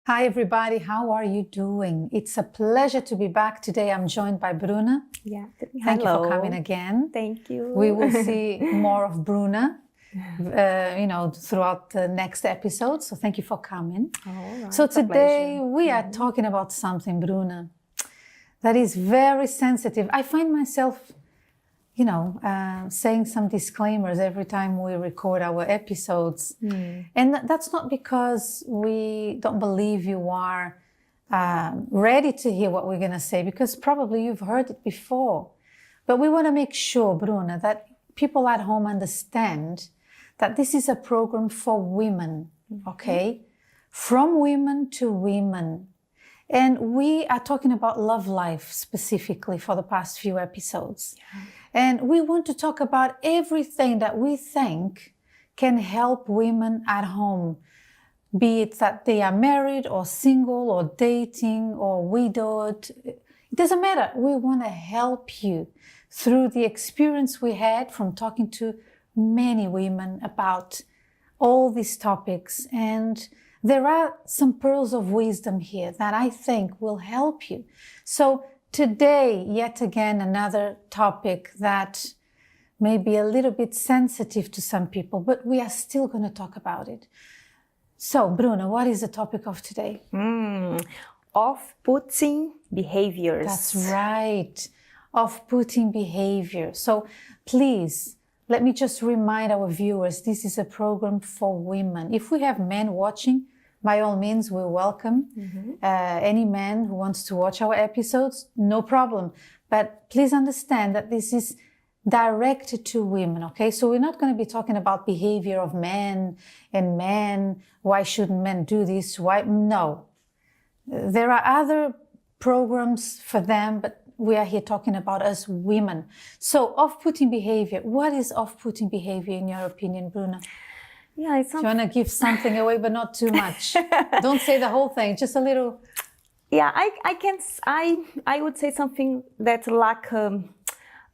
Hi, everybody. How are you doing? It's a pleasure to be back today. I'm joined by Bruna. Yeah. Thank you for coming again. Thank you. We will see more of Bruna, throughout the next episode. So thank you for coming. All right. So today we are talking about something, Bruna, that is very sensitive. I find myself, saying some disclaimers every time we record our episodes. And that's not because we don't believe you are ready to hear what we're going to say, because probably you've heard it before. But we want to make sure, Bruna, that people at home understand that this is a program for women, okay? From women to women. And we are talking about love life specifically for the past few episodes. Yeah. And we want to talk about everything that we think can help women at home, be it that they are married or single or dating or widowed. It doesn't matter. We want to help you through the experience we had from talking to many women about all these topics. And there are some pearls of wisdom here that I think will help you. So today, yet again, another topic that may be a little bit sensitive to some people, but we are still going to talk about it. So, Bruna, what is the topic of today? Off-putting behaviors. That's right. Off-putting behavior. So please, let me just remind our viewers, this is a program for women. If we have men watching, by all means, we welcome any man who wants to watch our episodes, no problem. But please understand that this is directed to women, okay? So we're not going to be talking about behavior of men and men. Why shouldn't men do this? Why? No. There are other programs for them, but we are here talking about us women. So off-putting behavior. What is off-putting behavior in your opinion, Bruna? Yeah, it's Do you want to give something away, but not too much? Don't say the whole thing, just a little. Yeah, I would say something that lack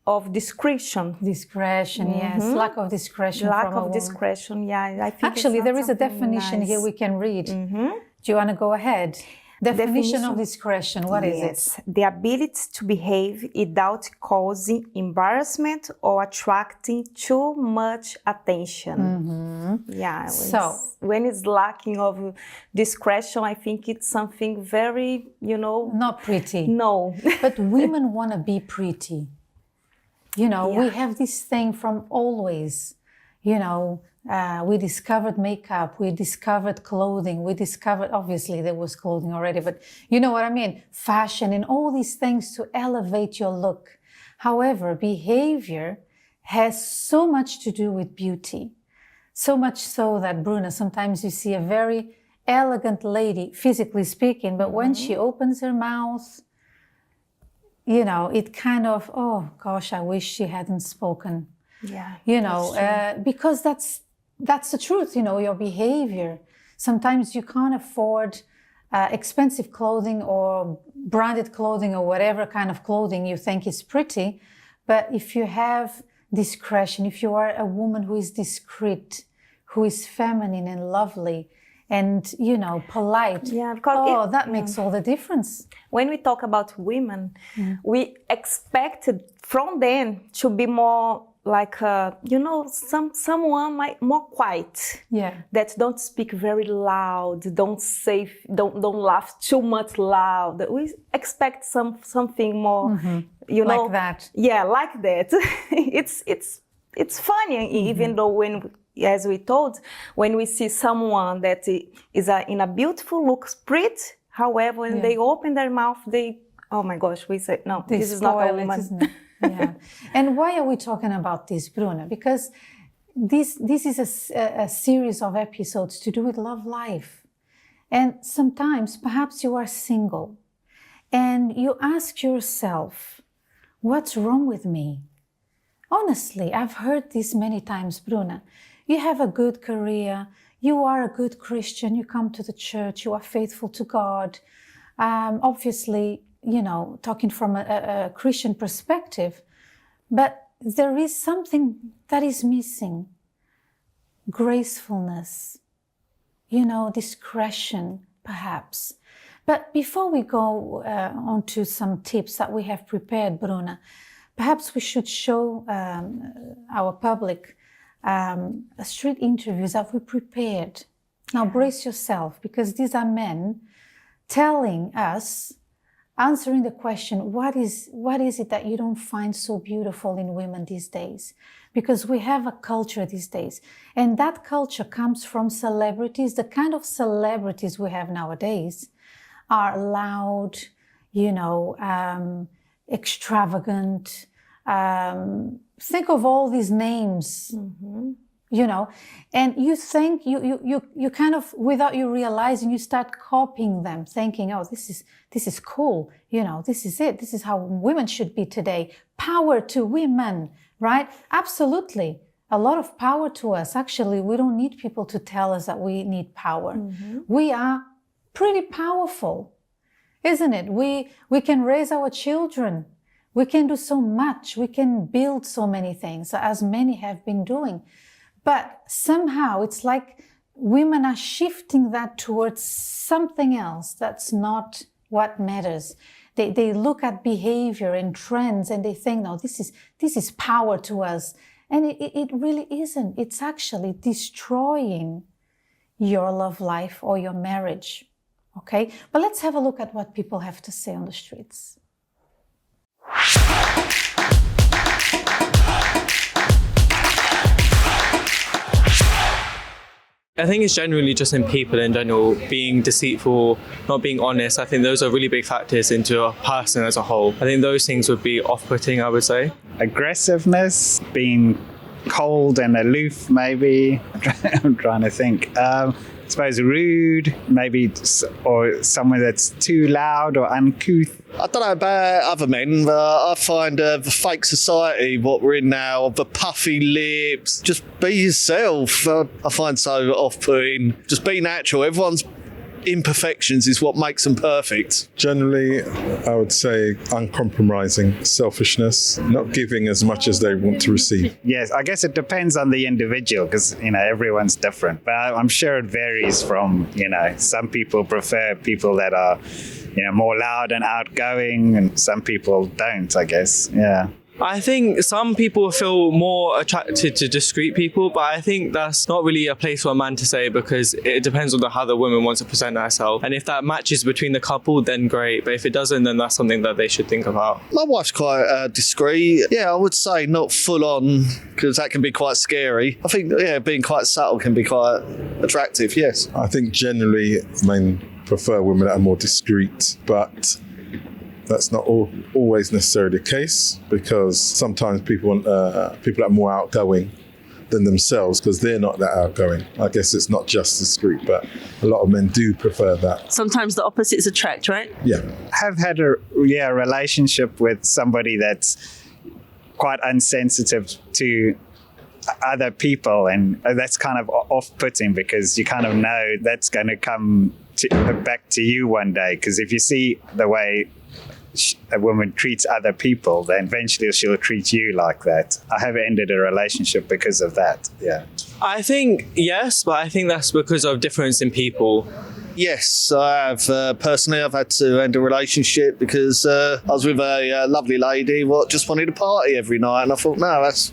of discretion. Discretion, yes. Lack of discretion Lack from a of woman. discretion, yeah. I think Actually, there is a something definition nice. here we can read. Do you want to go ahead? Definition of discretion, what is it? The ability to behave without causing embarrassment or attracting too much attention. Yeah, when it's lacking of discretion, I think it's something very, Not pretty. No. But women want to be pretty. We have this thing from always, we discovered makeup, we discovered clothing, obviously there was clothing already, but you know what I mean? Fashion and all these things to elevate your look. However, behavior has so much to do with beauty. So much so that, Bruna, sometimes you see a very elegant lady, physically speaking, but when she opens her mouth, it kind of, oh gosh, I wish she hadn't spoken. Yeah. Because that's the truth, your behavior. Sometimes you can't afford expensive clothing or branded clothing or whatever kind of clothing you think is pretty. But if you have discretion, if you are a woman who is discreet, who is feminine and lovely and, polite, that makes all the difference. When we talk about women, we expected from them to be more like, someone more quiet. Yeah. That don't speak very loud, don't laugh too much loud. We expect something more, like that. Yeah, like that. It's funny, even though as we told, when we see someone that is in a beautiful, looks pretty, however, when they open their mouth, oh my gosh, we say, no, this is not a woman. Isn't it? Yeah. And why are we talking about this, Bruna? Because this is a series of episodes to do with love life. And sometimes perhaps you are single and you ask yourself, what's wrong with me? Honestly, I've heard this many times, Bruna. You have a good career. You are a good Christian. You come to the church. You are faithful to God. Obviously, talking from a Christian perspective, but there is something that is missing. Gracefulness, discretion, perhaps. But before we go on to some tips that we have prepared, Bruna, perhaps we should show our public street interviews that we prepared. Now brace yourself, because these are men telling us, answering the question, what is it that you don't find so beautiful in women these days? Because we have a culture these days, and that culture comes from celebrities. The kind of celebrities we have nowadays are loud, extravagant. Think of all these names, and you think you kind of, without you realizing, you start copying them, thinking, oh, this is cool, this is it, this is how women should be today. Power to women, right? Absolutely. A lot of power to us. Actually, we don't need people to tell us that we need power. We are pretty powerful, isn't it? We can raise our children. We can do so much. We can build so many things, as many have been doing. But somehow it's like women are shifting that towards something else that's not what matters. They look at behavior and trends and they think, no, this is power to us. And it really isn't. It's actually destroying your love life or your marriage. Okay? But let's have a look at what people have to say on the streets. I think it's generally just in people in general, being deceitful, not being honest. I think those are really big factors into a person as a whole. I think those things would be off-putting, I would say. Aggressiveness, being cold and aloof, maybe. I'm trying to think. I suppose rude, maybe, or someone that's too loud or uncouth. I don't know about other men, but I find the fake society, what we're in now, the puffy lips, just be yourself. I find so off-putting. Just be natural. Everyone's imperfections is what makes them perfect. Generally, I would say uncompromising, selfishness, not giving as much as they want to receive. Yes, I guess it depends on the individual because, everyone's different. But I'm sure it varies from, some people prefer people that are, more loud and outgoing, and some people don't, I guess. Yeah. I think some people feel more attracted to discreet people, but I think that's not really a place for a man to say, because it depends on how the woman wants to present herself. And if that matches between the couple, then great. But if it doesn't, then that's something that they should think about. My wife's quite discreet. Yeah, I would say not full on, because that can be quite scary. I think, being quite subtle can be quite attractive, yes. I think generally men prefer women that are more discreet, but that's not always necessarily the case, because sometimes people want people that are more outgoing than themselves, because they're not that outgoing. I guess it's not just discreet, but a lot of men do prefer that. Sometimes the opposites attract, right? Yeah. I've had a relationship with somebody that's quite insensitive to other people, and that's kind of off-putting, because you kind of know that's going to come back to you one day, because if you see the way a woman treats other people, then eventually she'll treat you like that. I have ended a relationship because of that. Yeah. I think yes, but I think that's because of difference in people. Yes, I have. Personally, I've had to end a relationship because I was with a lovely lady what just wanted to party every night, and I thought, no, that's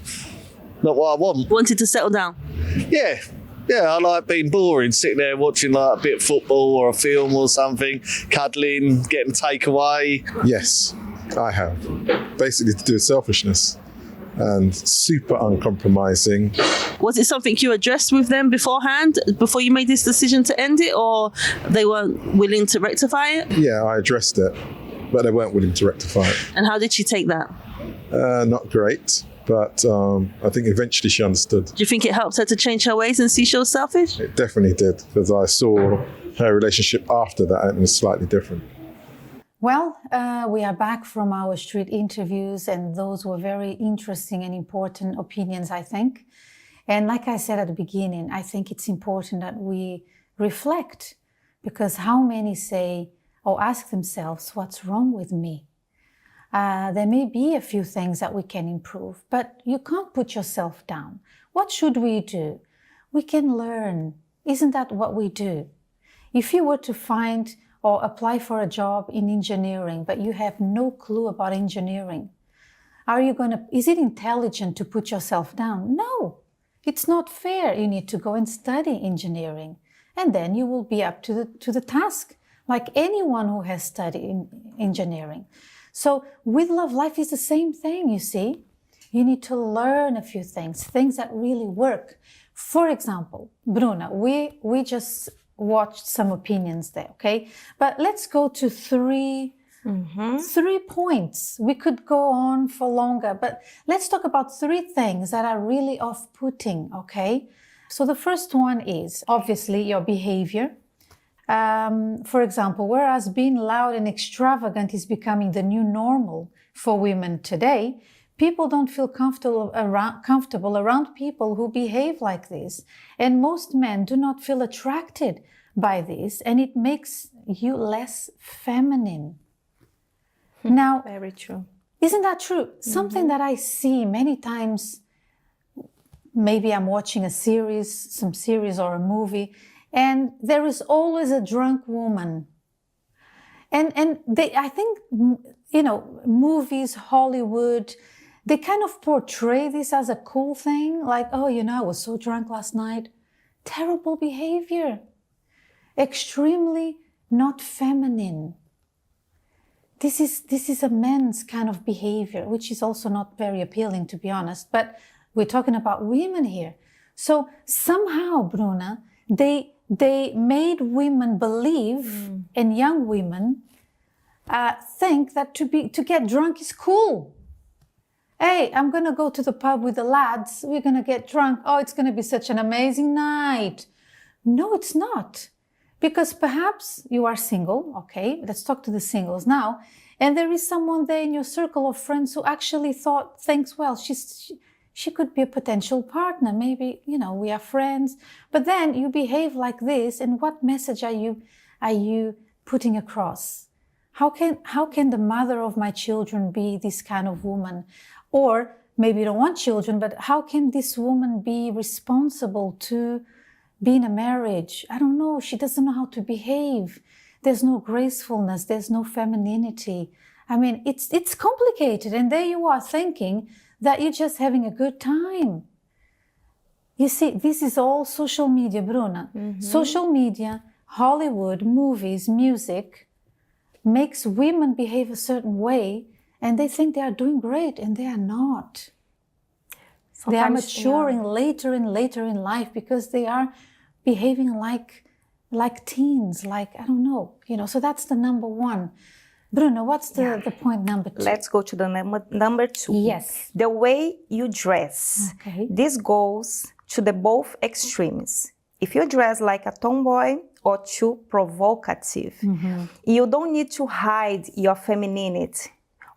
not what I want. Wanted to settle down? Yeah, I like being boring, sitting there watching like a bit of football or a film or something, cuddling, getting a takeaway. Yes, I have. Basically to do with selfishness and super uncompromising. Was it something you addressed with them beforehand, before you made this decision to end it, or they weren't willing to rectify it? Yeah, I addressed it, but they weren't willing to rectify it. And how did she take that? Not great. But I think eventually she understood. Do you think it helped her to change her ways and see she was selfish? It definitely did, because I saw her relationship after that and it was slightly different. Well, we are back from our street interviews, and those were very interesting and important opinions, I think. And like I said at the beginning, I think it's important that we reflect, because how many say or ask themselves, what's wrong with me? There may be a few things that we can improve, but you can't put yourself down. What should we do? We can learn. Isn't that what we do? If you were to find or apply for a job in engineering, but you have no clue about engineering, is it intelligent to put yourself down? No, it's not fair. You need to go and study engineering, and then you will be up to the task, like anyone who has studied engineering. So with love life is the same thing, you see. You need to learn a few things that really work. For example, Bruna, we just watched some opinions there, okay? But let's go to three points. We could go on for longer, but let's talk about 3 things that are really off-putting, okay? So the first one is obviously your behavior. For example, whereas being loud and extravagant is becoming the new normal for women today, people don't feel comfortable around people who behave like this. And most men do not feel attracted by this, and it makes you less feminine. Now, Very true. Isn't that true? Something that I see many times, maybe I'm watching some series or a movie, and there is always a drunk woman. And I think, movies, Hollywood, they kind of portray this as a cool thing, like, oh, I was so drunk last night. Terrible behavior. Extremely not feminine. This is a men's kind of behavior, which is also not very appealing, to be honest, but we're talking about women here. So somehow, Bruna, they made women believe, and young women think that to get drunk is cool. Hey, I'm going to go to the pub with the lads. We're going to get drunk. Oh, it's going to be such an amazing night. No, it's not. Because perhaps you are single. Okay, let's talk to the singles now. And there is someone there in your circle of friends who actually thinks, well, she could be a potential partner. Maybe, we are friends. But then you behave like this. And what message are you putting across? How can the mother of my children be this kind of woman? Or maybe you don't want children, but how can this woman be responsible to be in a marriage? I don't know. She doesn't know how to behave. There's no gracefulness. There's no femininity. I mean, it's complicated. And there you are thinking that you're just having a good time. You see, this is all social media, Bruna. Social media, Hollywood, movies, music makes women behave a certain way, and they think they are doing great, and they are not. They are maturing later and later in life because they are behaving like teens, I don't know, so that's the number one. Bruno, what's the point number 2? Let's go to the number 2. Yes. The way you dress. Okay. This goes to the both extremes. If you dress like a tomboy or too provocative, you don't need to hide your femininity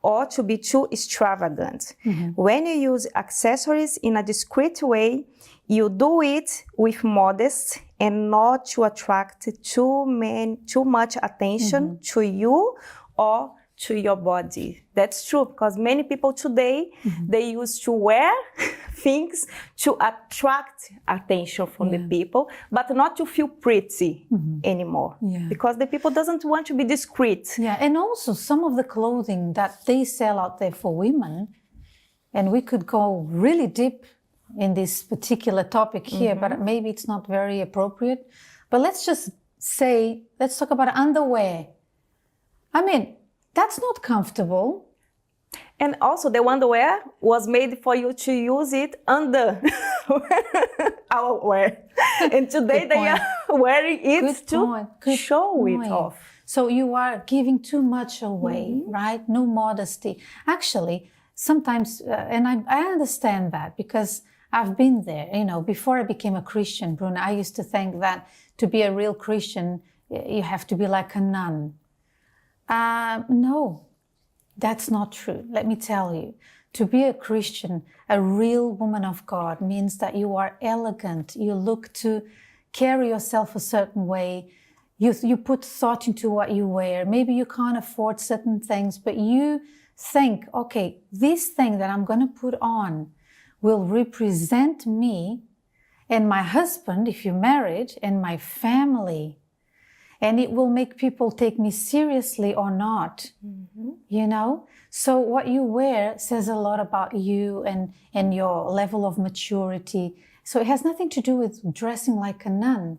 or to be too extravagant. When you use accessories in a discreet way, you do it with modest and not to attract too much attention to you or to your body. That's true, because many people today, they used to wear things to attract attention from the people, but not to feel pretty anymore, because the people doesn't want to be discreet. Yeah, and also some of the clothing that they sell out there for women, and we could go really deep in this particular topic here, but maybe it's not very appropriate. But let's talk about underwear. I mean, that's not comfortable. And also the underwear was made for you to use it under our wear. And today they are wearing it to show it off. So you are giving too much away, right? No modesty. Actually, sometimes, and I understand that because I've been there, before I became a Christian, Bruna, I used to think that to be a real Christian, you have to be like a nun. No, that's not true. Let me tell you, to be a Christian, a real woman of God, means that you are elegant. You look to carry yourself a certain way. You put thought into what you wear. Maybe you can't afford certain things, but you think, okay, this thing that I'm going to put on will represent me and my husband, if you're married, and my family. and it will make people take me seriously or not, you know? So what you wear says a lot about you and your level of maturity. So it has nothing to do with dressing like a nun,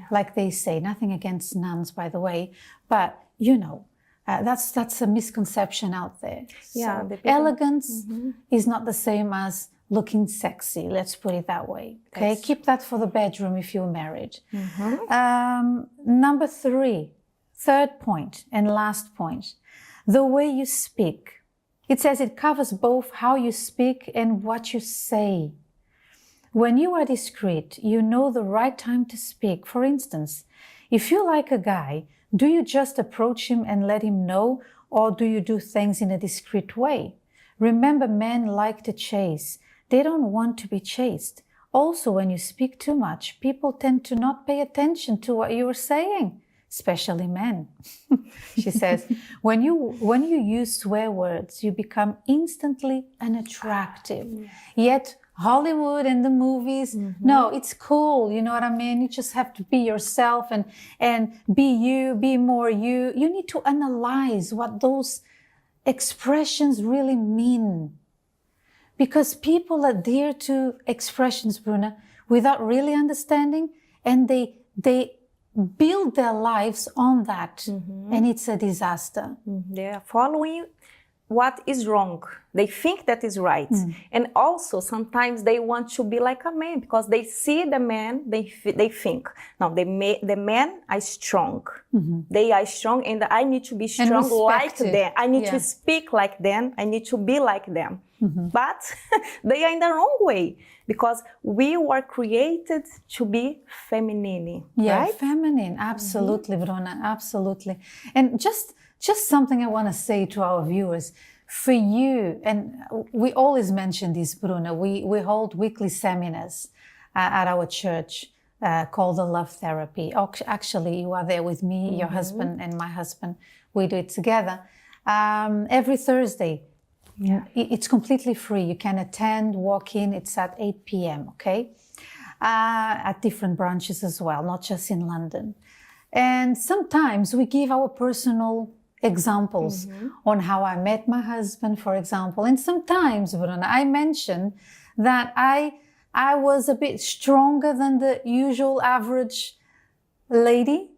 like they say. Nothing against nuns, by the way, but you know, that's a misconception out there. Yeah, So the people- elegance is not the same as looking sexy. Let's put it that way. Okay, keep that for the bedroom if you're married. Number 3, third point and last point, the way you speak. It says it covers both how you speak and what you say. When you are discreet, you know the right time to speak. For instance, if you like a guy, do you just approach him and let him know, or do you do things in a discreet way? Remember, men like to chase. They don't want to be chased. Also, when you speak too much, people tend to not pay attention to what you are saying, especially men. She says, when you use swear words, you become instantly unattractive. Yet Hollywood and the movies, no, it's cool. You know what I mean? You just have to be yourself and be you, be more you. You need to analyze what those expressions really mean. Because people adhere to expressions, Bruna, without really understanding, and they build their lives on that, and it's a disaster. They are following what is wrong. They think that is right. And also sometimes they want to be like a man because they see the man, they think, no, the men are strong. They are strong and I need to be strong like them. I need to speak like them. I need to be like them. But they are in the wrong way because we were created to be feminine. Yeah, right? feminine. Absolutely, Bruna, absolutely. And just something I want to say to our viewers. For you, and we always mention this, Bruna, we hold weekly seminars at our church called the Love Therapy. Actually, you are there with me, your husband and my husband. We do it together every Thursday. Yeah, it's completely free. You can attend, walk in. It's at 8 p.m., okay? At different branches as well, not just in London. And sometimes we give our personal examples on how I met my husband, for example. And sometimes, Bruna, I mention that I was a bit stronger than the usual average lady,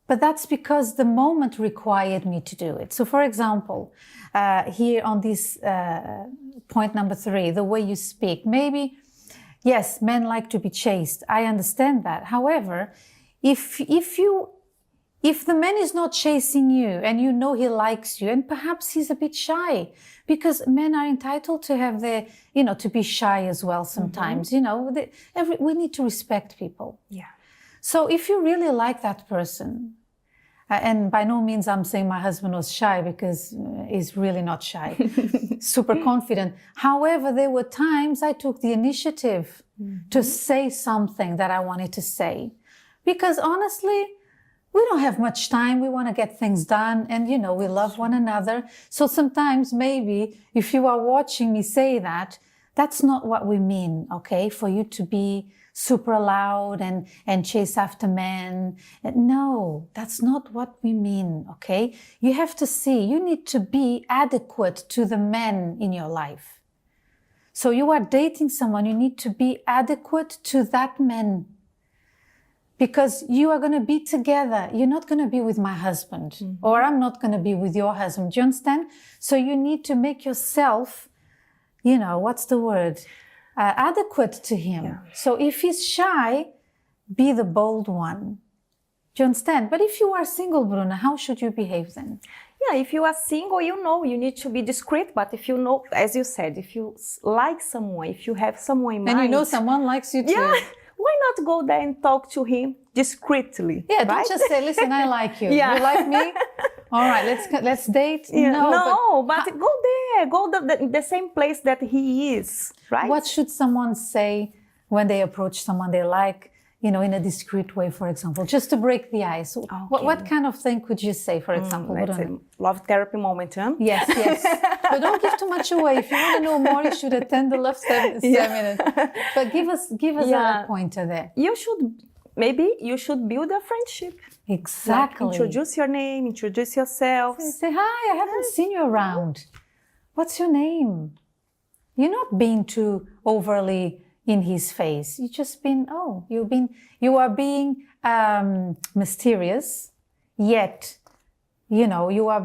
but that's because the moment required me to do it. So, for example, here on this point number 3, the way you speak, maybe, yes, men like to be chased. I understand that. However, if the man is not chasing you and you know he likes you, and perhaps he's a bit shy, because men are entitled to have their, to be shy as well sometimes, we need to respect people. Yeah. So if you really like that person, and by no means I'm saying my husband was shy because he's really not shy, super confident. However, there were times I took the initiative to say something that I wanted to say, because honestly, we don't have much time. We want to get things done and, we love one another. So sometimes maybe if you are watching me say that, that's not what we mean, okay? For you to be super loud and chase after men. No, that's not what we mean, okay? You have to see, you need to be adequate to the men in your life. So you are dating someone, you need to be adequate to that man. Because you are going to be together. You're not going to be with my husband, or I'm not going to be with your husband. Do you understand? So you need to make yourself, what's the word? Adequate to him. Yeah. So if he's shy, be the bold one. Do you understand? But if you are single, Bruna, how should you behave then? Yeah, if you are single, you need to be discreet. But if as you said, if you like someone, if you have someone in mind. And someone likes you too. Yeah. Why not go there and talk to him discreetly? Yeah, right? Don't just say, listen, I like you. Yeah. You like me? All right, let's date. Yeah. No, but go there. Go the same place that he is, right? What should someone say when they approach someone they like, in a discreet way, for example, just to break the ice? Okay. What kind of thing could you say, for example? That's a love therapy moment, huh? Yes. But don't give too much away. If you want to know more, you should attend the love seminar. But give us a pointer there. You should maybe you should build a friendship. Exactly. Like, introduce your name, introduce yourself. Say, hi, I haven't seen you around. What's your name? You're not being too overly in his face. You just been, you are being mysterious, yet, you know, you are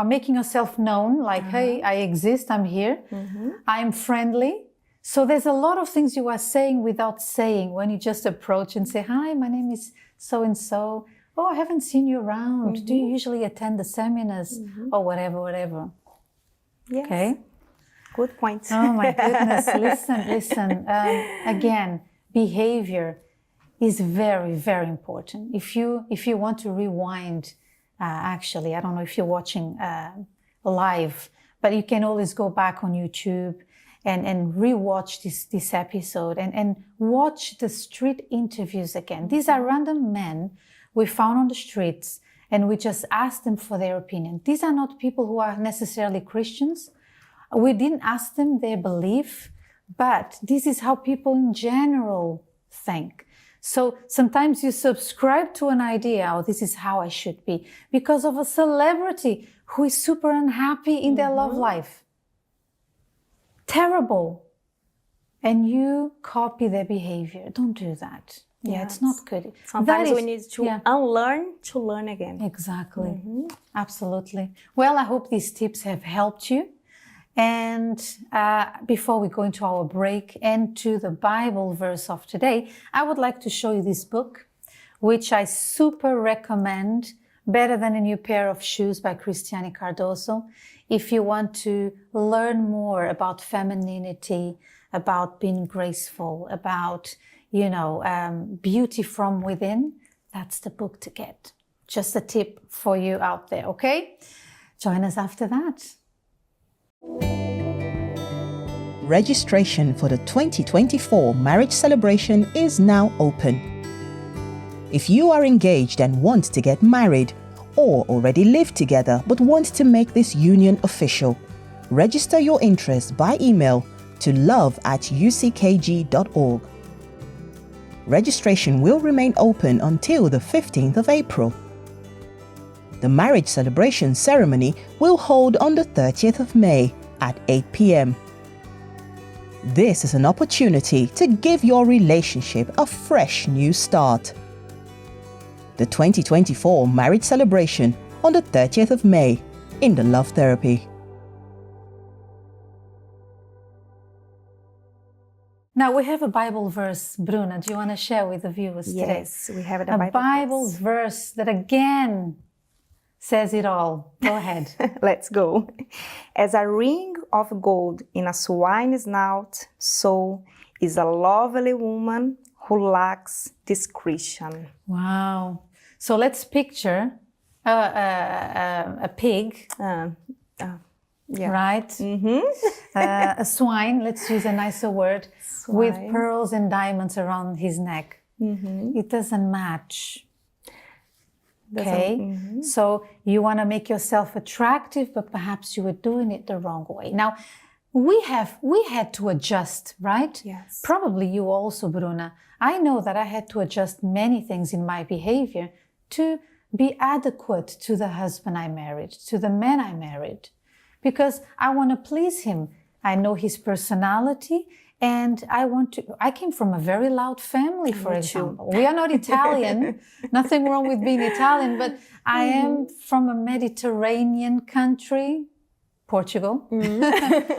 making yourself known, like, hey, I exist, I'm here, I'm friendly. So there's a lot of things you are saying without saying when you just approach and say, hi, my name is so-and-so. Oh, I haven't seen you around. Do you usually attend the seminars? Or whatever. Yes. Okay. Good point. Oh my goodness. Listen. Again, behavior is very, very important. If you want to rewind, actually, I don't know if you're watching live, but you can always go back on YouTube and rewatch this episode and watch the street interviews again. These are random men we found on the streets and we just asked them for their opinion. These are not people who are necessarily Christians. We didn't ask them their belief, but this is how people in general think. So sometimes you subscribe to an idea, oh, this is how I should be, because of a celebrity who is super unhappy in their love life. Terrible. And you copy their behavior. Don't do that. Yeah, it's not good. Sometimes we need to unlearn to learn again. Exactly. Absolutely. Well, I hope these tips have helped you. And before we go into our break and to the Bible verse of today, I would like to show you this book, which I super recommend, Better Than a New Pair of Shoes by Cristiane Cardoso. If you want to learn more about femininity, about being graceful, about, beauty from within, that's the book to get. Just a tip for you out there, okay? Join us after that. Registration for the 2024 marriage celebration is now open. If you are engaged and want to get married, or already live together but want to make this union official, register your interest by email to love@uckg.org. Registration will remain open until the 15th of April. The marriage celebration ceremony will hold on the 30th of May at 8 p.m. This is an opportunity to give your relationship a fresh new start. The 2024 marriage celebration on the 30th of May in the Love Therapy. Now we have a Bible verse, Bruna. Do you want to share with the viewers today? Yes, we have a Bible verse that again says it all. Go ahead. Let's go. As a ring of gold in a swine's snout, so is a lovely woman who lacks discretion. Wow. So let's picture a pig, right? A swine, let's use a nicer word, with pearls and diamonds around his neck. It doesn't match. Okay, so you want to make yourself attractive, but perhaps you were doing it the wrong way. Now, we had to adjust, right? Yes. Probably you also, Bruna. I know that I had to adjust many things in my behavior to be adequate to the husband I married, to the man I married, because I want to please him. I know his personality. And I came from a very loud family, for example. We are not Italian, nothing wrong with being Italian, but I am from a Mediterranean country, Portugal,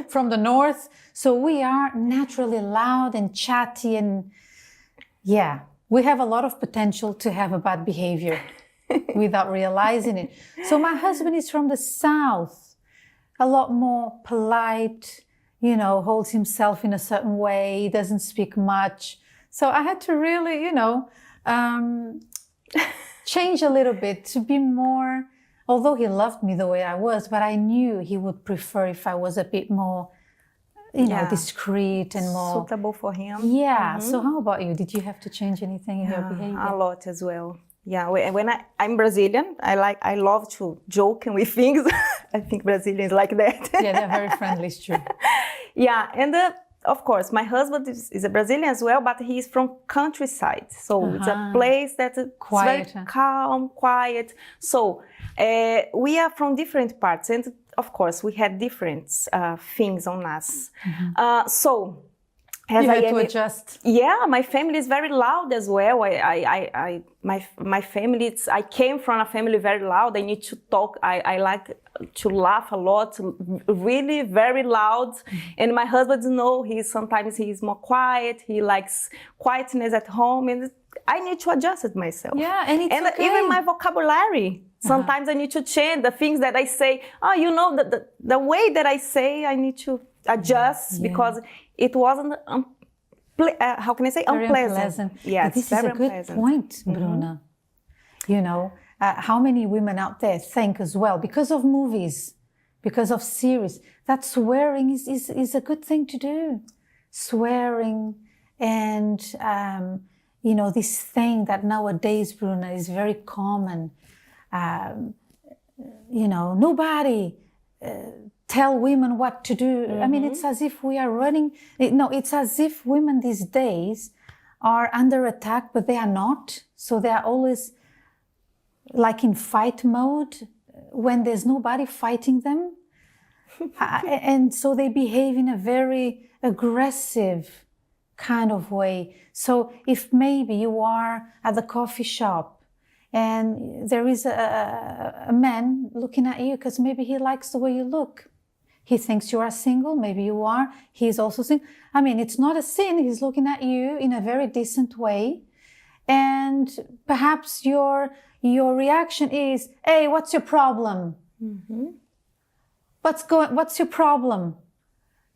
from the north. So we are naturally loud and chatty and we have a lot of potential to have a bad behavior without realizing it. So my husband is from the south, a lot more polite, holds himself in a certain way, doesn't speak much. So I had to really, change a little bit to be more, although he loved me the way I was, but I knew he would prefer if I was a bit more, discreet and more suitable for him. Yeah. So how about you? Did you have to change anything in your behavior? A lot as well. Yeah, when I'm Brazilian, I love to joke with things. I think Brazilians like that. Yeah, they're very friendly, it's true. Yeah, and of course, my husband is a Brazilian as well, but he's from countryside. So it's a place that's very calm, quiet. So we are from different parts. And of course, we had different things on us. So as you I had to am, adjust. yeah, my family is very loud as well. My family, I came from a family very loud. I need to talk. I like to laugh a lot, really very loud. And my husband, no, sometimes he's more quiet. He likes quietness at home, and I need to adjust it myself. Yeah, and it's okay. Even my vocabulary. Sometimes I need to change the things that I say. Oh, you know, the way that I say, I need to adjust because it wasn't, how can I say, very unpleasant. Yes, but this is a good point, Bruna. You know, how many women out there think as well, because of movies, because of series, that swearing is a good thing to do. Swearing and, you know, this thing that nowadays, Bruna, is very common. You know, nobody tell women what to do. I mean, it's as if we are running. It's as if women these days are under attack, but they are not. So they are always like in fight mode when there's nobody fighting them. And so they behave in a very aggressive kind of way. So if maybe you are at the coffee shop and there is a man looking at you because maybe he likes the way you look. He thinks you are single, maybe you are. He's also single. I mean, it's not a sin. He's looking at you in a very decent way. And perhaps your reaction is, hey, what's your problem? What's your problem?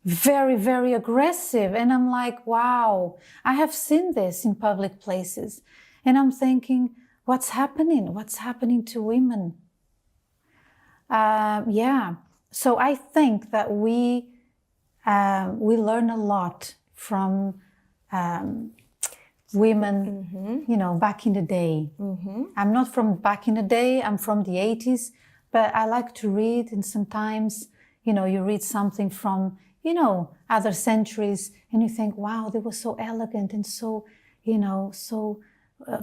Very, very aggressive. And I'm like, wow, I have seen this in public places. And I'm thinking, what's happening? What's happening to women? Yeah. So I think that we learn a lot from women, you know, back in the day. I'm not from back in the day. I'm from the 80s, but I like to read. And sometimes, you know, you read something from, you know, other centuries, and you think, wow, they were so elegant and so, you know, so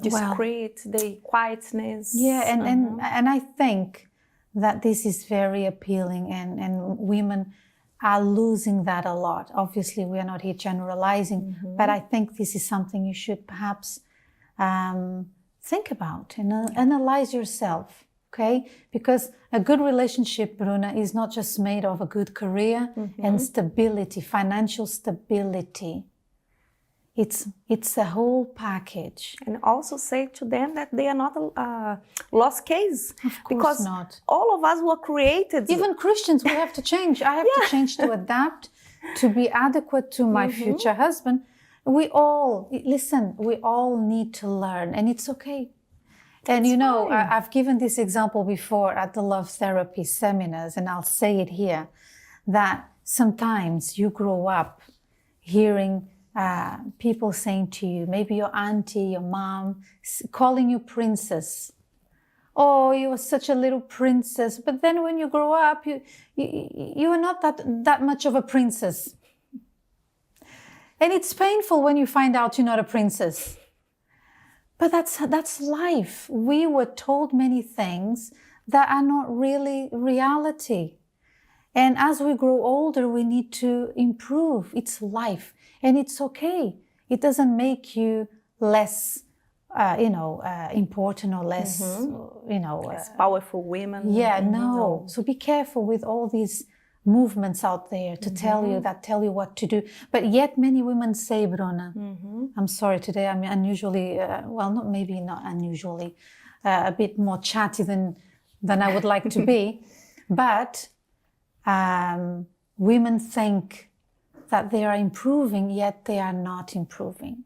discreet, the quietness. Yeah, and I think that this is very appealing, and women are losing that a lot. Obviously, we are not here generalizing, but I think this is something you should perhaps think about and analyze yourself, okay? Because a good relationship, Bruna, is not just made of a good career and stability, financial stability. It's a whole package. And also say to them that they are not a lost case. Of course because not. all of us were created. Even Christians, we have to change. I have to change to adapt, to be adequate to my future husband. We all need to learn, and it's okay. And you know, I've given this example before at the love therapy seminars, and I'll say it here, that sometimes you grow up hearing people saying to you, maybe your auntie, your mom, calling you princess. Oh, you are such a little princess. But then when you grow up, you are not that much of a princess. And it's painful when you find out you're not a princess. But that's life. We were told many things that are not really reality. And as we grow older, we need to improve. It's life. And it's okay. It doesn't make you less, important or less, less powerful women. Yeah, no. So be careful with all these movements out there to tell you what to do. But yet many women say, Bruna, I'm sorry today, I'm unusually, not unusually, a bit more chatty than I would like to be. But women think that they are improving, yet they are not improving.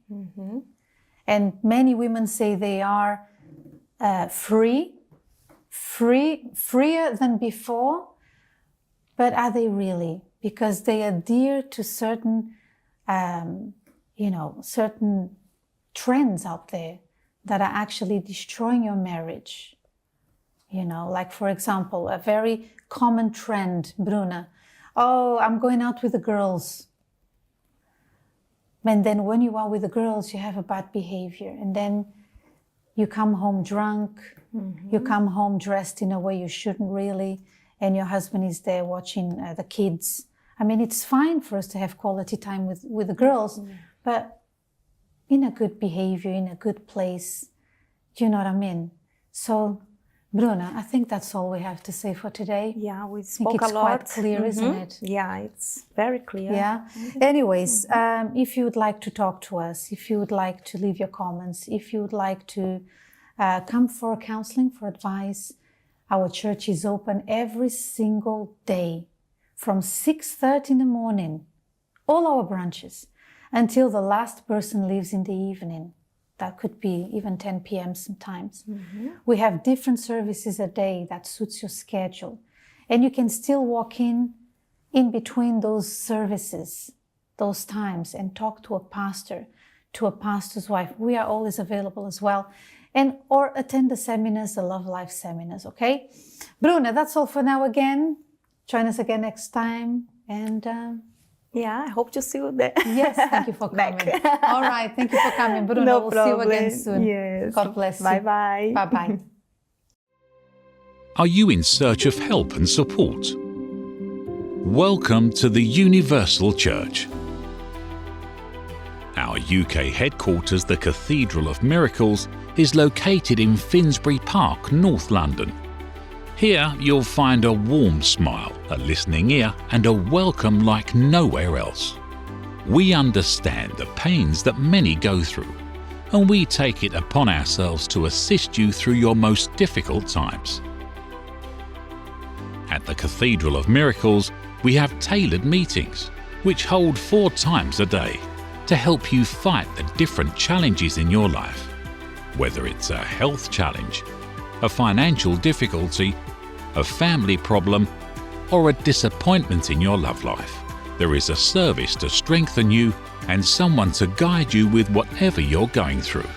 And many women say they are freer than before, but are they really? Because they adhere to certain, certain trends out there that are actually destroying your marriage. You know, like for example, a very common trend, Bruna. Oh, I'm going out with the girls. And then when you are with the girls, you have a bad behavior. And then you come home drunk, you come home dressed in a way you shouldn't really, and your husband is there watching the kids. I mean, it's fine for us to have quality time with the girls, but in a good behavior, in a good place. Do you know what I mean? So, Bruna, I think that's all we have to say for today. Yeah, we I think spoke it's a lot. quite clear, isn't it? Yeah, it's very clear. Yeah. Anyways, if you would like to talk to us, if you would like to leave your comments, if you would like to come for counseling, for advice, our church is open every single day from 6:30 in the morning, all our branches, until the last person leaves in the evening. That could be even 10 p.m. sometimes. We have different services a day that suits your schedule. And you can still walk in between those services, those times, and talk to a pastor, to a pastor's wife. We are always available as well. And or attend the seminars, the Love Life seminars, okay? Bruna, that's all for now again. Join us again next time. And Yeah, I hope to see you there. yes, thank you for coming. Back. All right, thank you for coming, Bruna. No we'll problem. see you again soon. Yes. God bless you. Bye-bye. Bye-bye. Are you in search of help and support? Welcome to the Universal Church. Our UK headquarters, the Cathedral of Miracles, is located in Finsbury Park, North London. Here you'll find a warm smile, a listening ear, and a welcome like nowhere else. We understand the pains that many go through, and we take it upon ourselves to assist you through your most difficult times. At the Cathedral of Miracles, we have tailored meetings, which hold 4 times a day, to help you fight the different challenges in your life. Whether it's a health challenge, a financial difficulty, a family problem, or a disappointment in your love life, there is a service to strengthen you and someone to guide you with whatever you're going through.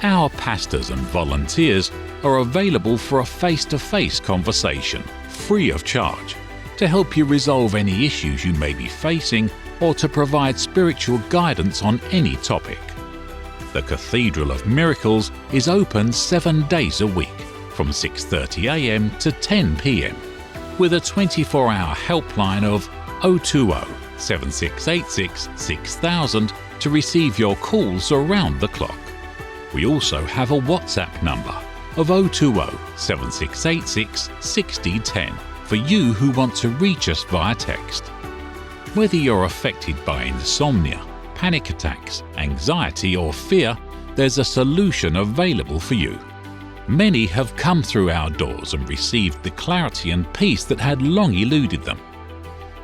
Our pastors and volunteers are available for a face-to-face conversation, free of charge, to help you resolve any issues you may be facing or to provide spiritual guidance on any topic. The Cathedral of Miracles is open 7 days a week from 6:30 a.m. to 10 p.m. with a 24-hour helpline of 020 7686 6000 to receive your calls around the clock. We also have a WhatsApp number of 020 7686 6010 for you who want to reach us via text. Whether you're affected by insomnia, panic attacks, anxiety or fear, there's a solution available for you. Many have come through our doors and received the clarity and peace that had long eluded them.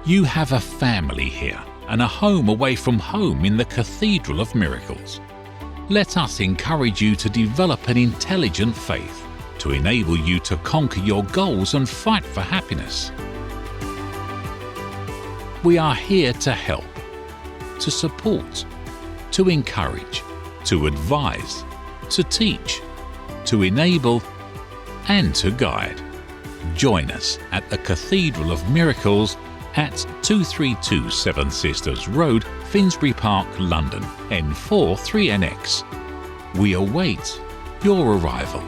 You have a family here and a home away from home in the Cathedral of Miracles. Let us encourage you to develop an intelligent faith to enable you to conquer your goals and fight for happiness. We are here to help, to support, to encourage, to advise, to teach, to enable, and to guide. Join us at the Cathedral of Miracles at 232 Seven Sisters Road, Finsbury Park, London, N4 3NX. We await your arrival.